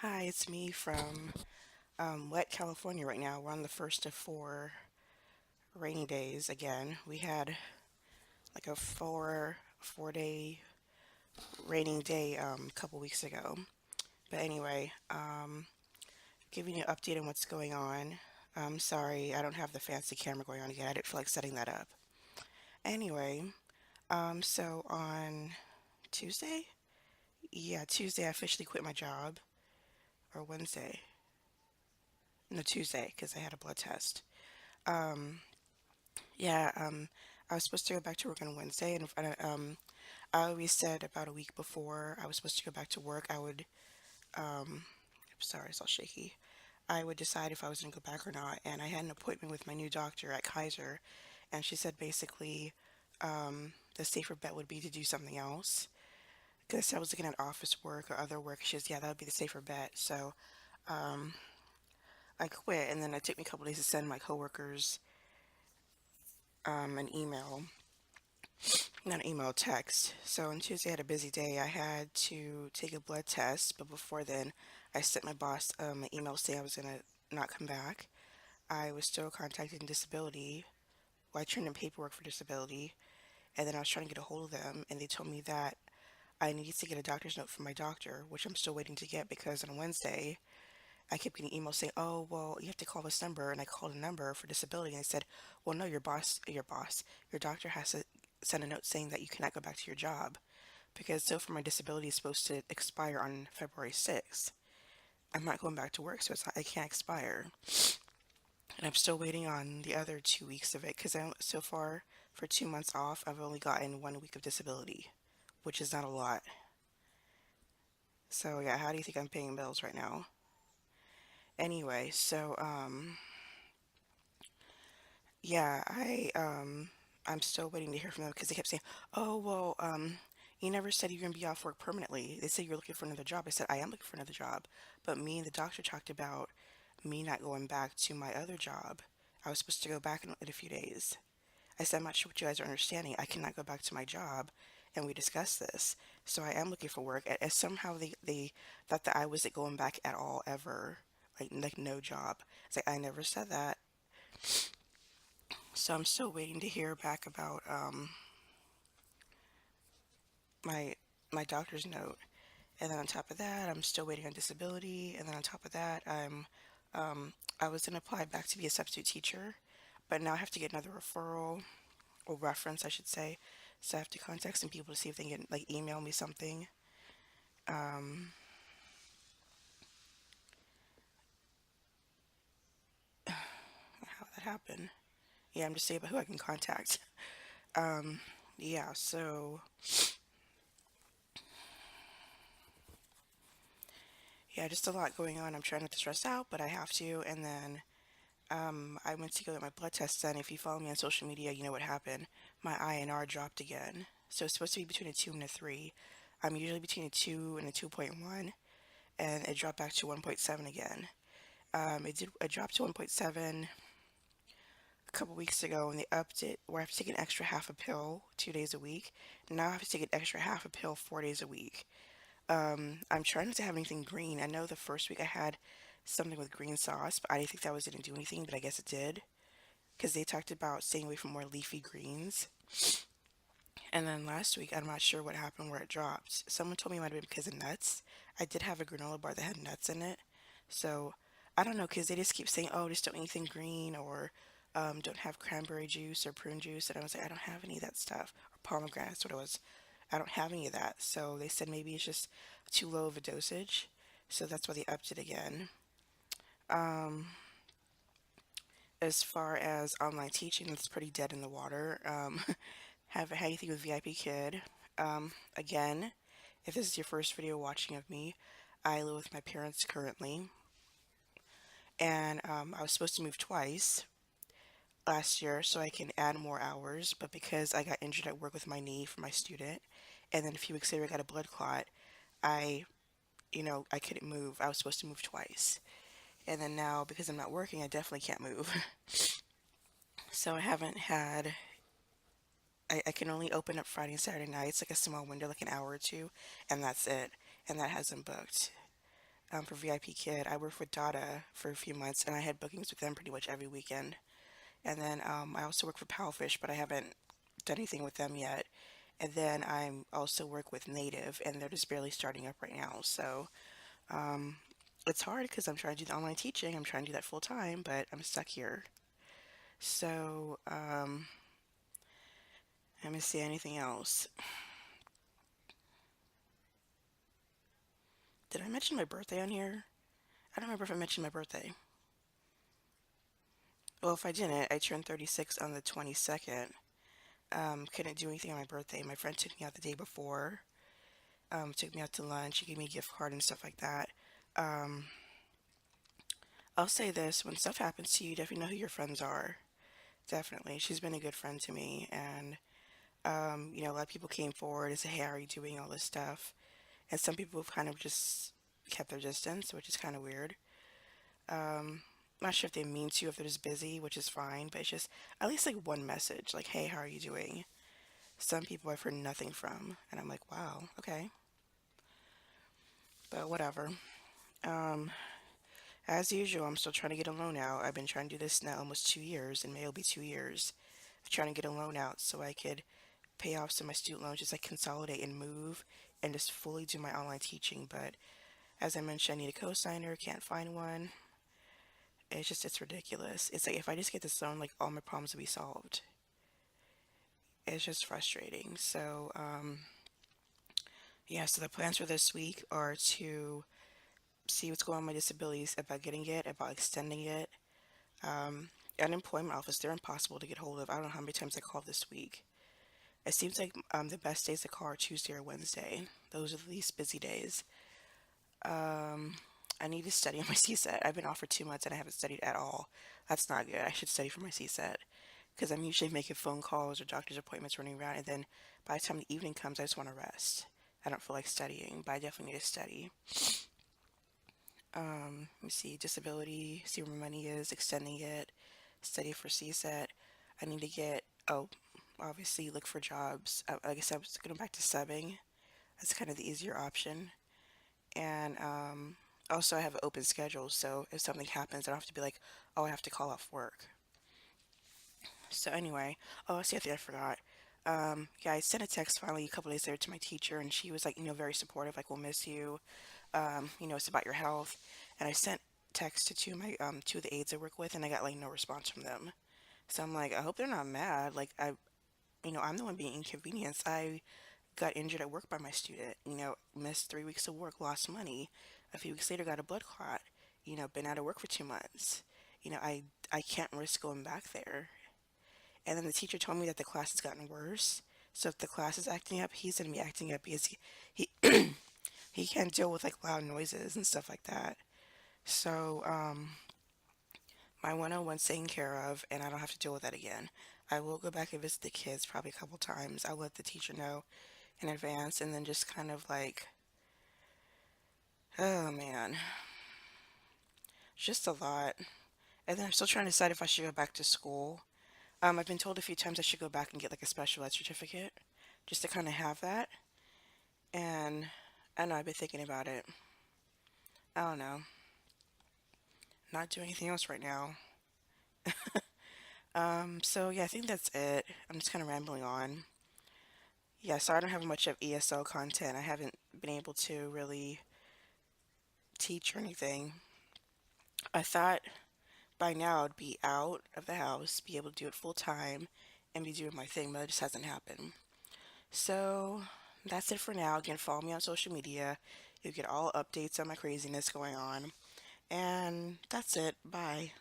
Hi, it's me from wet California right now. We're on the first of four rainy days again. We had like a four day raining day a couple weeks ago. But anyway, giving you an update on what's going on. I'm sorry, I don't have the fancy camera going on again. I didn't feel like setting that up. Anyway, so on Tuesday? Yeah, Tuesday I officially quit my job. Or Wednesday? No, Tuesday, because I had a blood test. Um, Yeah, I was supposed to go back to work on Wednesday, and I always said about a week before I was supposed to go back to work, I'm sorry, it's all shaky. I would decide if I was going to go back or not, and I had an appointment with my new doctor at Kaiser, and she said basically the safer bet would be to do something else. Because I was looking at office work or other work, she says, yeah, that would be the safer bet. So um, I quit, and then it took me a couple days to send my coworkers an email. Not email, text. So on Tuesday, I had a busy day. I had to take a blood test, but before then, I sent my boss an email saying I was gonna not come back. I was still contacting disability. Well, I turned in paperwork for disability, and then I was trying to get a hold of them, and they told me that I needed to get a doctor's note from my doctor, which I'm still waiting to get because on Wednesday, I kept getting emails saying, "Oh, well, you have to call this number," and I called a number for disability, and they said, "Well, no, your doctor has to send a note saying that you cannot go back to your job." Because so far my disability is supposed to expire on February 6th. I'm not going back to work, so it can't expire. And I'm still waiting on the other 2 weeks of it because so far for 2 months off, I've only gotten 1 week of disability, which is not a lot. So yeah, how do you think I'm paying bills right now? Anyway, yeah, I'm still waiting to hear from them because they kept saying, "Oh, well, you never said you're gonna be off work permanently. They said you're looking for another job." I said, "I am looking for another job," but me and the doctor talked about me not going back to my other job. I was supposed to go back in a few days. I said, "I'm not sure what you guys are understanding. I cannot go back to my job," and we discussed this. So I am looking for work. And somehow they thought that I wasn't going back at all ever, like no job. It's like I never said that. So I'm still waiting to hear back about my my doctor's note. And then on top of that, I'm still waiting on disability. And then on top of that, I was gonna apply back to be a substitute teacher, but now I have to get another referral or reference, I should say. So I have to contact some people to see if they can like email me something. Um, how that happen? Yeah, I'm just saying about who I can contact. Um, yeah, so yeah, just a lot going on. I'm trying not to stress out, but I have to. And then I went to go get my blood test done. If you follow me on social media, you know what happened. My INR dropped again. So it's supposed to be between a 2 and a 3. I'm usually between a 2 and a 2.1, and it dropped back to 1.7 again. It dropped to 1.7 a couple weeks ago, and they upped it where I have to take an extra half a pill 2 days a week. Now I have to take an extra half a pill 4 days a week. I'm trying not to have anything green. I know the first week I had something with green sauce, but I didn't think that was didn't do anything, but I guess it did. Because they talked about staying away from more leafy greens. And then last week, I'm not sure what happened where it dropped. Someone told me it might have been because of nuts. I did have a granola bar that had nuts in it. So I don't know because they just keep saying, oh, just don't eat anything green or don't have cranberry juice or prune juice. And I was like, I don't have any of that stuff. Or pomegranate, that's what it was. I don't have any of that. So they said maybe it's just too low of a dosage. So that's why they upped it again. Um, as far as online teaching, it's pretty dead in the water. Haven't had anything with VIP Kid. Again, if this is your first video watching of me, I live with my parents currently, and I was supposed to move twice last year so I can add more hours, but because I got injured at work with my knee for my student, and then a few weeks later I got a blood clot, I, I couldn't move. I was supposed to move twice. And then now, because I'm not working, I definitely can't move. So I haven't had, I can only open up Friday and Saturday nights, like a small window, like an hour or two, and that's it. And that hasn't booked. for VIP Kid. I worked with Dada for a few months, and I had bookings with them pretty much every weekend. And then I also work for Powfish, but I haven't done anything with them yet. And then I also work with Native, and they're just barely starting up right now. So um, it's hard because I'm trying to do the online teaching. I'm trying to do that full time, but I'm stuck here. So let me see anything else. Did I mention my birthday on here? I don't remember if I mentioned my birthday. Well, if I didn't, I turned 36 on the 22nd. Couldn't do anything on my birthday. My friend took me out the day before. Took me out to lunch. She gave me a gift card and stuff like that. Um, I'll say this: when stuff happens to you, definitely know who your friends are. Definitely, she's been a good friend to me, and a lot of people came forward and said, "Hey, how are you doing?" All this stuff, and some people have kind of just kept their distance, which is kind of weird. Um, Not sure if they mean to, if they're just busy, which is fine, but it's just at least like one message, like, "Hey, how are you doing?" Some people I've heard nothing from, and I'm like, "Wow, okay," but whatever. Um, as usual, I'm still trying to get a loan out. I've been trying to do this now almost 2 years. In May it'll be 2 years. I'm trying to get a loan out so I could pay off some of my student loans, just like consolidate and move and just fully do my online teaching. But as I mentioned, I need a co-signer, can't find one. It's ridiculous. It's like if I just get this loan, like all my problems will be solved. It's just frustrating. So, yeah, so the plans for this week are to see what's going on with my disabilities, about getting it, about extending it. Um, Unemployment office, they're impossible to get hold of. I don't know how many times I called this week. It seems like the best days to call are Tuesday or Wednesday. Those are the least busy days. Um, I need to study on my CSET. I've been off for 2 months and I haven't studied at all. That's not good. I should study for my CSET because I'm usually making phone calls or doctor's appointments running around, and then by the time the evening comes, I just want to rest. I don't feel like studying, but I definitely need to study. Let me see, disability, see where my money is, extending it, study for CSET. I need to get, obviously look for jobs. Like I said, I was going back to subbing. That's kind of the easier option. And also, I have an open schedule, so if something happens, I don't have to be like, oh, I have to call off work. So anyway, oh, see, I think I forgot. Yeah, I sent a text finally a couple days later to my teacher, and she was like, very supportive, like, we'll miss you. It's about your health. And I sent text to two of the aides I work with, and I got like no response from them. So I'm like, I hope they're not mad. Like I'm the one being inconvenienced. I got injured at work by my student. Missed 3 weeks of work, lost money. A few weeks later, got a blood clot. Been out of work for 2 months. I can't risk going back there. And then the teacher told me that the class has gotten worse. So if the class is acting up, he's gonna be acting up because he he can't deal with like loud noises and stuff like that. So my 101's taken care of, and I don't have to deal with that again. I will go back and visit the kids probably a couple times. I'll let the teacher know in advance, and then just kind of like, oh man, just a lot. And then I'm still trying to decide if I should go back to school. I've been told a few times I should go back and get like a special ed certificate just to kind of have that. And I know I've been thinking about it. I don't know. Not doing anything else right now. So yeah, I think that's it. I'm just kind of rambling on. Yeah, so I don't have much of ESL content. I haven't been able to really teach or anything. I thought by now I'd be out of the house, be able to do it full time, and be doing my thing, but it just hasn't happened. So that's it for now. Again, follow me on social media. You'll get all updates on my craziness going on. And that's it. Bye.